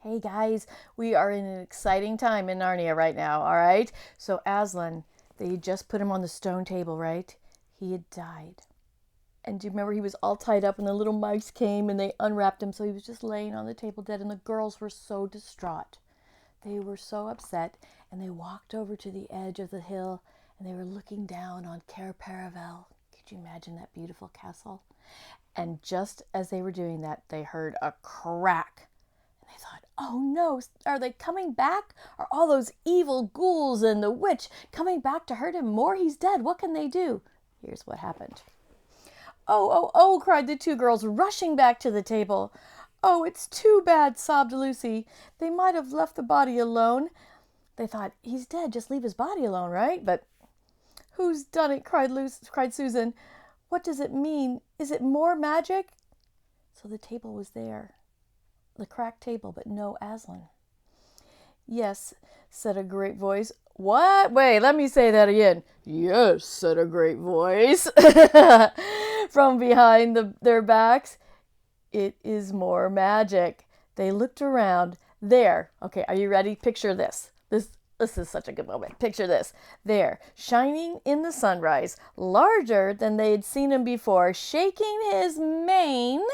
Hey guys, we are in an exciting time in Narnia right now, all right? So Aslan, they just put him on the stone table, right? He had died. And do you remember he was all tied up and the little mice came and they unwrapped him, so he was just laying on the table dead, and the girls were so distraught. They were so upset, and they walked over to the edge of the hill and they were looking down on Cair Paravel. Could you imagine that beautiful castle? And just as they were doing that, they heard a crack. I thought, oh no, are they coming back? Are all those evil ghouls and the witch coming back to hurt him more? He's dead. What can they do? Here's what happened. Oh, oh, oh, cried the two girls, rushing back to the table. Oh, it's too bad, sobbed Lucy. They might have left the body alone. They thought, he's dead, just leave his body alone, right? But who's done it? Cried Susan. What does it mean? Is it more magic? So the table was there. The cracked table, but no Aslan. Yes, said a great voice. What? Wait, let me say that again. Yes, said a great voice from behind their backs. It is more magic. They looked around. There. Okay, are you ready? Picture this. This is such a good moment. Picture this. There, shining in the sunrise, larger than they had seen him before, shaking his mane,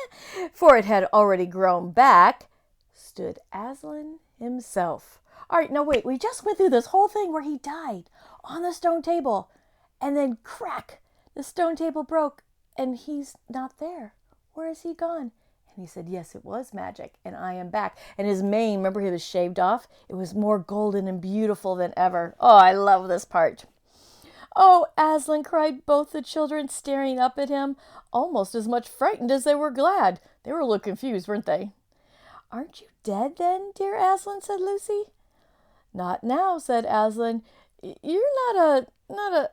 for it had already grown back, stood Aslan himself. All right, now wait, we just went through this whole thing where he died on the stone table, and then crack, the stone table broke, and he's not there. Where is he gone? And he said, yes, it was magic, and I am back. And his mane, remember, he was shaved off? It was more golden and beautiful than ever. Oh, I love this part. Oh, Aslan, cried both the children, staring up at him, almost as much frightened as they were glad. They were a little confused, weren't they? Aren't you dead then, dear Aslan? Said Lucy. Not now, said Aslan. You're not a,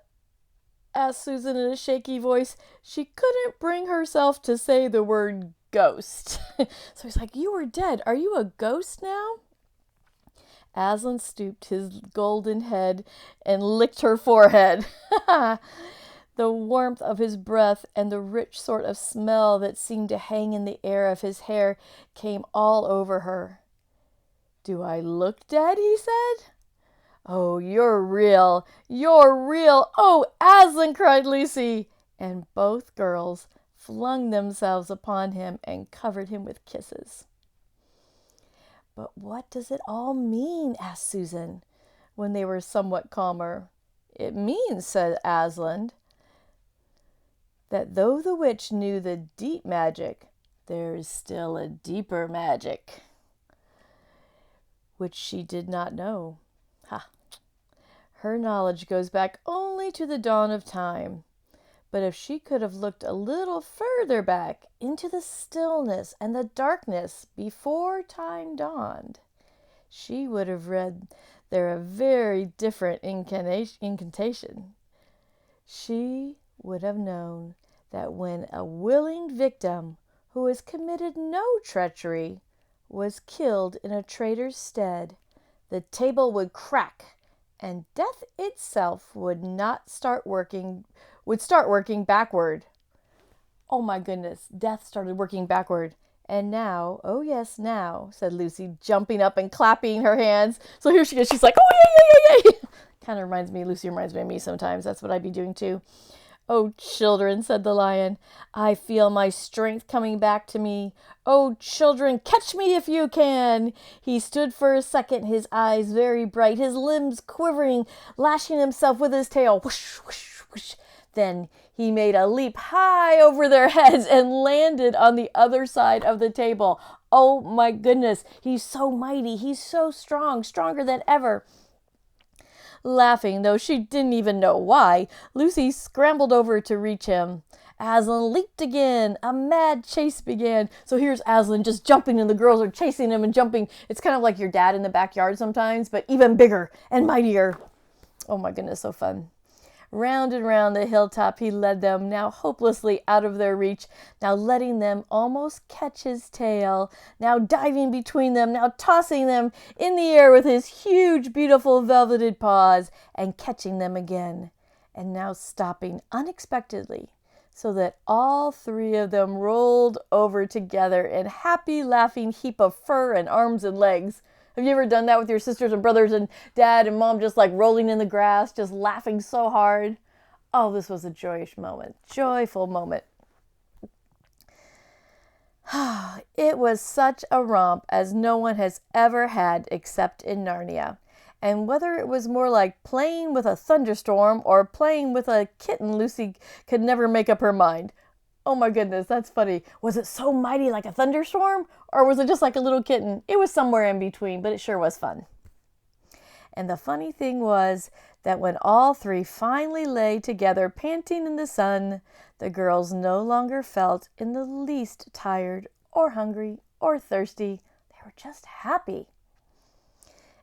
asked Susan in a shaky voice. She couldn't bring herself to say the word ghost. So he's like, you were dead. Are you a ghost now? Aslan stooped his golden head and licked her forehead. The warmth of his breath and the rich sort of smell that seemed to hang in the air of his hair came all over her. Do I look dead? He said. Oh, you're real. You're real. Oh, Aslan, cried Lucy. And both girls flung themselves upon him and covered him with kisses. But what does it all mean? Asked Susan, when they were somewhat calmer. It means, said Aslan, that though the witch knew the deep magic, there is still a deeper magic, which she did not know. Ha! Her knowledge goes back only to the dawn of time. But if she could have looked a little further back into the stillness and the darkness before time dawned, she would have read there a very different incantation. She would have known that when a willing victim who has committed no treachery was killed in a traitor's stead, the table would crack and death itself would start working backward. Oh my goodness, death started working backward. And now, oh yes, now, said Lucy, jumping up and clapping her hands. So here she goes, she's like, oh yeah, yeah, yeah, yeah. Kind of reminds me, Lucy reminds me of me sometimes. That's what I'd be doing too. Oh, children, said the lion, I feel my strength coming back to me. Oh, children, catch me if you can. He stood for a second, his eyes very bright, his limbs quivering, lashing himself with his tail. Whoosh, whoosh, whoosh. Then he made a leap high over their heads and landed on the other side of the table. Oh, my goodness, he's so mighty, he's so strong, stronger than ever. Laughing, though she didn't even know why, Lucy scrambled over to reach him. Aslan leaped again. A mad chase began. So here's Aslan just jumping and the girls are chasing him and jumping. It's kind of like your dad in the backyard sometimes, but even bigger and mightier. Oh my goodness, so fun. Round and round the hilltop he led them, now hopelessly out of their reach, now letting them almost catch his tail, now diving between them, now tossing them in the air with his huge, beautiful velveted paws, and catching them again, and now stopping unexpectedly, so that all three of them rolled over together in happy laughing heap of fur and arms and legs. Have you ever done that with your sisters and brothers and dad and mom, just like rolling in the grass, just laughing so hard? Oh, this was a joyous moment, joyful moment. It was such a romp as no one has ever had except in Narnia. And whether it was more like playing with a thunderstorm or playing with a kitten, Lucy could never make up her mind. Oh my goodness, that's funny. Was it so mighty like a thunderstorm? Or was it just like a little kitten? It was somewhere in between, but it sure was fun. And the funny thing was that when all three finally lay together panting in the sun, the girls no longer felt in the least tired or hungry or thirsty. They were just happy.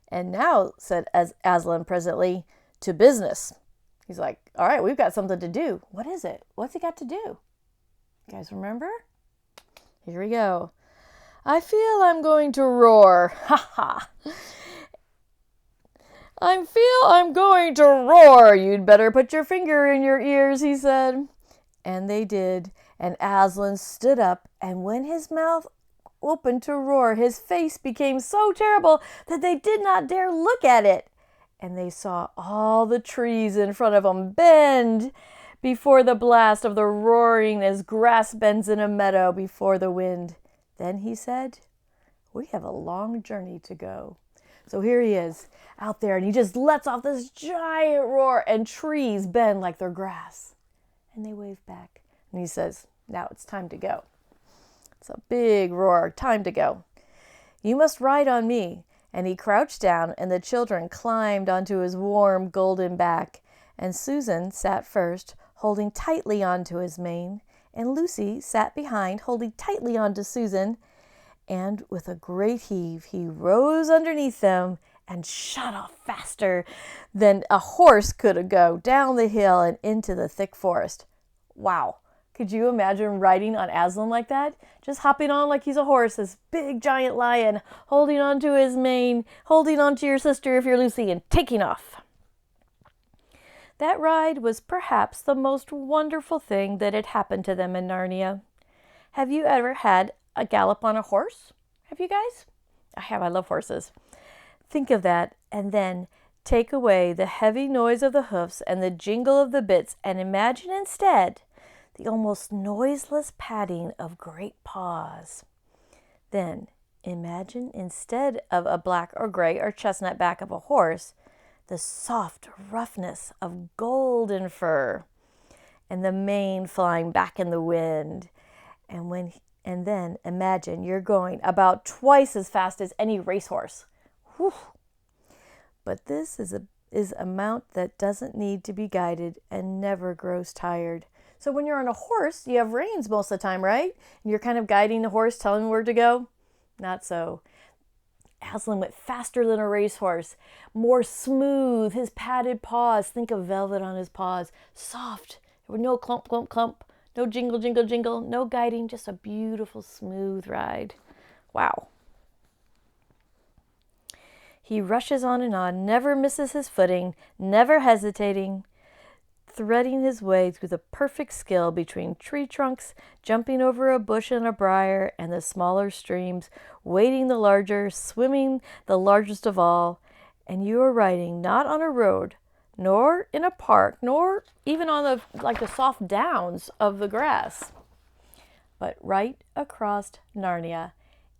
And now, said Aslan presently, to business. He's like, all right, we've got something to do. What is it? What's he got to do? You guys remember? Here we go. I feel I'm going to roar. Ha ha. I feel I'm going to roar. You'd better put your finger in your ears, he said. And they did. And Aslan stood up, and when his mouth opened to roar, his face became so terrible that they did not dare look at it. And they saw all the trees in front of them bend before the blast of the roaring as grass bends in a meadow before the wind. Then he said, we have a long journey to go. So here he is out there, and he just lets off this giant roar, and trees bend like they're grass. And they wave back. And he says, now it's time to go. It's a big roar. Time to go. You must ride on me. And he crouched down, and the children climbed onto his warm golden back. And Susan sat first, holding tightly onto his mane. And Lucy sat behind, holding tightly onto Susan. And with a great heave, he rose underneath them and shot off faster than a horse could go down the hill and into the thick forest. Wow. Could you imagine riding on Aslan like that? Just hopping on like he's a horse, this big giant lion, holding onto his mane, holding onto your sister if you're Lucy, and taking off. That ride was perhaps the most wonderful thing that had happened to them in Narnia. Have you ever had a gallop on a horse? Have you guys? I have. I love horses. Think of that, and then take away the heavy noise of the hoofs and the jingle of the bits, and imagine instead the almost noiseless padding of great paws. Then imagine instead of a black or gray or chestnut back of a horse, the soft roughness of golden fur and the mane flying back in the wind. And then imagine you're going about twice as fast as any racehorse. Whew. But this is a mount that doesn't need to be guided and never grows tired. So when you're on a horse, you have reins most of the time, right? And you're kind of guiding the horse, telling him where to go. Not so. Aslan went faster than a racehorse, more smooth, his padded paws. Think of velvet on his paws. Soft. There were no clump, clump, clump. No jingle, jingle, jingle. No guiding. Just a beautiful, smooth ride. Wow. He rushes on, never misses his footing, never hesitating, threading his way through the perfect skill between tree trunks, jumping over a bush and a briar, and the smaller streams, wading the larger, swimming the largest of all. And you are riding not on a road, nor in a park, nor even on the soft downs of the grass, but right across Narnia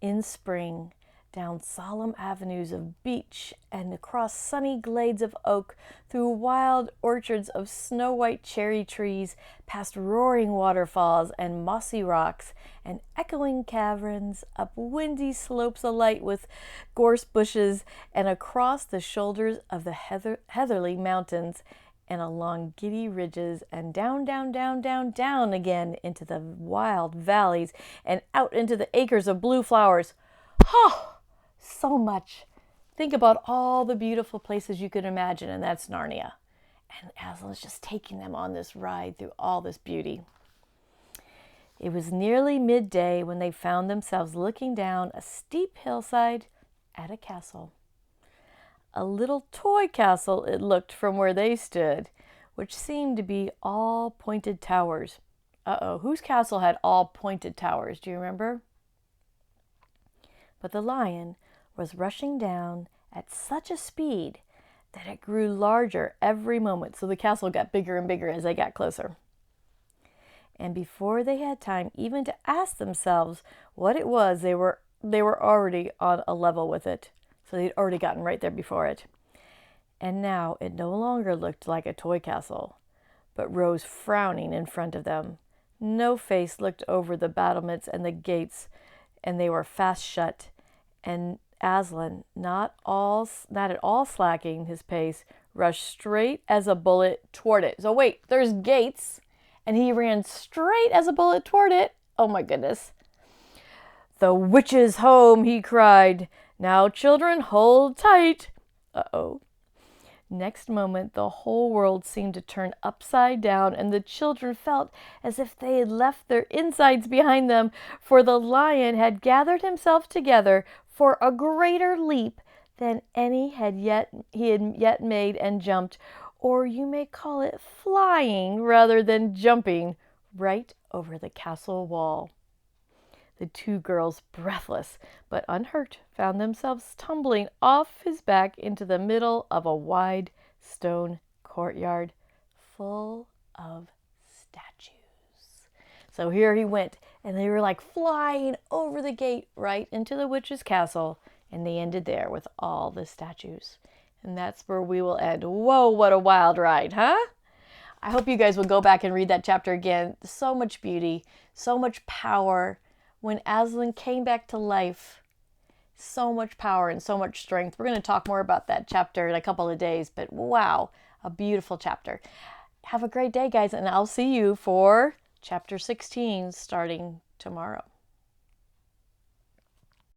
in spring, down solemn avenues of beech and across sunny glades of oak, through wild orchards of snow-white cherry trees, past roaring waterfalls and mossy rocks and echoing caverns, up windy slopes alight with gorse bushes, and across the shoulders of the heatherly mountains, and along giddy ridges, and down, down, down, down, down again into the wild valleys, and out into the acres of blue flowers. Oh! So much. Think about all the beautiful places you could imagine, and that's Narnia. And Aslan's just taking them on this ride through all this beauty. It was nearly midday when they found themselves looking down a steep hillside at a castle. A little toy castle it looked from where they stood, which seemed to be all pointed towers. Uh-oh, whose castle had all pointed towers? Do you remember? But the lion was rushing down at such a speed that it grew larger every moment. So the castle got bigger and bigger as they got closer. And before they had time even to ask themselves what it was, they were already on a level with it. So they'd already gotten right there before it. And now it no longer looked like a toy castle, but rose frowning in front of them. No face looked over the battlements and the gates, and they were fast shut. And Aslan, not at all slacking his pace, rushed straight as a bullet toward it. So wait, there's gates, and he ran straight as a bullet toward it. Oh my goodness. "The witch is home," he cried. "Now, children, hold tight." Uh-oh. Next moment, the whole world seemed to turn upside down, and the children felt as if they had left their insides behind them, for the lion had gathered himself together for a greater leap than any he had yet made, and jumped, or you may call it flying rather than jumping, right over the castle wall. The two girls, breathless but unhurt, found themselves tumbling off his back into the middle of a wide stone courtyard full of statues. So here he went, and they were like flying over the gate right into the witch's castle, and they ended there with all the statues. And that's where we will end. Whoa, what a wild ride, huh? I hope you guys will go back and read that chapter again. So much beauty, so much power. When Aslan came back to life, so much power and so much strength. We're going to talk more about that chapter in a couple of days, but wow, a beautiful chapter. Have a great day, guys, and I'll see you for chapter 16 starting tomorrow.